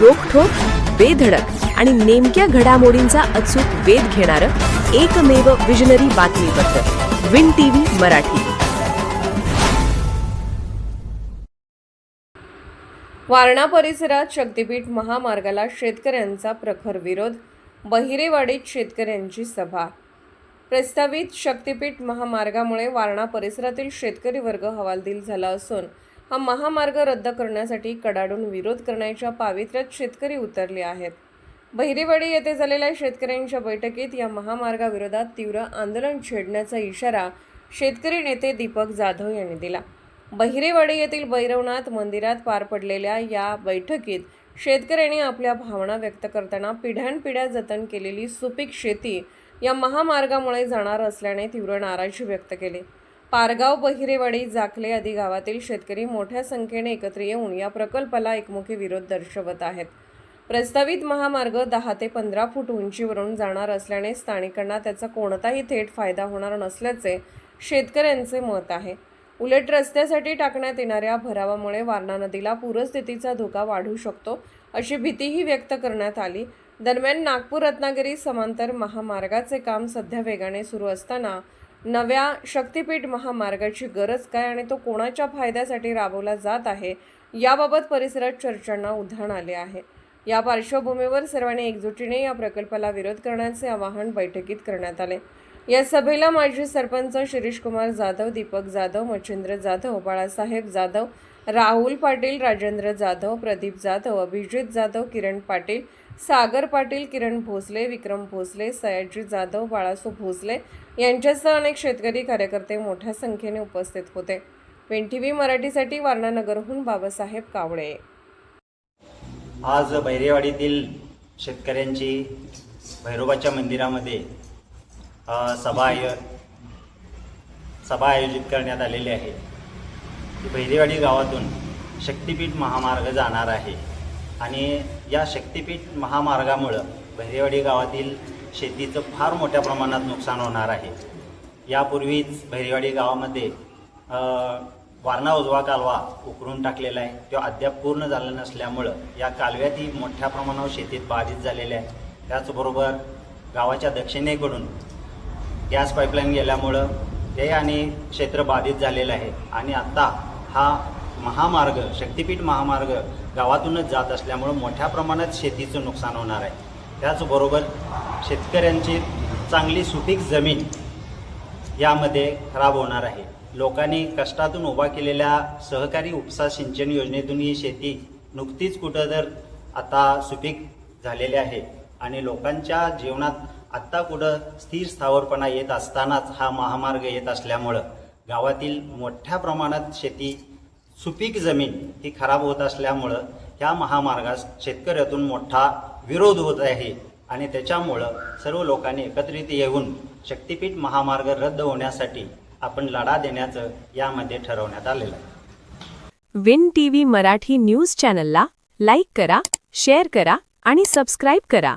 रोखठोक, बेधडक आणि नेमक्या घडामोडींचा अचूक वेध घेणारं एकमेव विजनरी बातमीपत्र विन टीव्ही मराठी। वारणा परिसरात शक्तीपीठ महामार्गाला शेतकऱ्यांचा प्रखर विरोध। बहिरेवाडीत शेतकऱ्यांची सभा। प्रस्तावित शक्तीपीठ महामार्गामुळे वारणा परिसरातील शेतकरी वर्ग हवालदिल झाला असून हा महामार्ग रद्द करण्यासाठी कडाडून विरोध करण्याच्या पावित्र्यात शेतकरी उतरले आहेत। बहिरेवाडी येथे झालेल्या शेतकऱ्यांच्या बैठकीत या महामार्गाविरोधात तीव्र आंदोलन छेडण्याचा इशारा शेतकरी नेते दीपक जाधव यांनी दिला। बहिरेवाडी येथील भैरवनाथ मंदिरात पार पडलेल्या या बैठकीत शेतकऱ्यांनी आपल्या भावना व्यक्त करताना पिढ्यानपिढ्या जतन केलेली सुपीक शेती या महामार्गामुळे जाणार असल्याने तीव्र नाराजी व्यक्त केली। पारगाव, बहिरेवाडी, जाखले आदी गावातील शेतकरी मोठ्या संख्येने एकत्र येऊन या प्रकल्पाला एकमुखी विरोध दर्शवत आहेत। प्रस्तावित महामार्ग 10 ते 15 फूट उंचीवरून जाणार असल्याने स्थानिकांना त्याचा कोणताही थेट फायदा होणार नसल्याचे शेतकऱ्यांचे मत आहे। उलट रस्त्यासाठी टाकण्यात येणाऱ्या भरावामुळे वारणा नदीला पूरस्थितीचा धोका वाढू शकतो अशी भीतीही व्यक्त करण्यात आली। दरम्यान नागपूर-रत्नागिरी समांतर महामार्गाचे काम सध्या वेगाने सुरू असताना नव्या शक्तीपीठ महामार्गाची गरज काय आणि तो कोणाच्या फायद्यासाठी राबवला जात आहे याबाबत परिसरात चर्चांना उधाण आले आहे। या पार्श्वभूमीवर सर्वांनी एकजुटीने या प्रकल्पाला विरोध करण्याचे आवाहन बैठकीत करण्यात आले। या सभेला माजी सरपंच शिरीष कुमार जाधव, दीपक जाधव, मच्छिंद्र जाधव, बाळासाहेब जाधव, राहुल पाटील, राजेंद्र जाधव, प्रदीप जाधव, अभिजित जाधव, किरण पाटील, सागर पाटील, किरण भोसले, विक्रम भोसले, सयाजी जाधव, बाळासू भोसले यांच्यासह अनेक शेतकरी कार्यकर्ते मोठ्या संख्येने उपस्थित होते। विन टीव्ही मराठीसाठी वारणा नगरहून बाबासाहेब कावळे। आज बहिरेवाडीतील शेतकऱ्यांची भैरोबाच्या मंदिरामध्ये सभा आयोजित करण्यात आलेली आहे। बहिरेवाडी गावातून शक्तीपीठ महामार्ग जाणार आहे आणि या शक्तीपीठ महामार्गामुळं बहिरेवाडी गावातील शेतीचं फार मोठ्या प्रमाणात नुकसान होणार आहे। यापूर्वीच बहिरेवाडी गावामध्ये वारणा उजवा कालवा उकरून टाकलेला आहे, तो अद्याप पूर्ण झाला नसल्यामुळं या कालव्यातही मोठ्या प्रमाणावर शेतीत बाधित झालेले आहे। त्याचबरोबर गावाच्या दक्षिणेकडून गॅस पाईपलाईन गेल्यामुळं ते आणि क्षेत्र बाधित झालेलं आहे आणि आत्ता हा महामार्ग शक्तीपीठ महामार्ग गावातूनच जात असल्यामुळं मोठ्या प्रमाणात शेतीचं नुकसान होणार आहे। त्याचबरोबर शेतकऱ्यांची चांगली सुपीक जमीन यामध्ये खराब होणार आहे। लोकांनी कष्टातून उभा केलेल्या सहकारी उपसा सिंचन योजनेतून ही शेती नुकतीच कुठं तर आता सुपीक झालेली आहे आणि लोकांच्या जीवनात आत्ता कुठं स्थिर स्थावरपणा येत असतानाच हा महामार्ग येत असल्यामुळं गावातील मोठ्या प्रमाणात शेती सुपीक जमीन ही खराब होत असल्यामुळं ह्या महामार्गास शेतकऱ्यातून मोठा विरोध होत आहे आणि त्याच्यामुळं सर्व लोकांनी एकत्रित येऊन शक्तीपीठ महामार्ग रद्द होण्यासाठी आपण लढा देण्याचं यामध्ये ठरवण्यात आलेलं आहे। विन टीव्ही मराठी न्यूज चॅनलला लाईक करा, शेअर करा आणि सबस्क्राईब करा।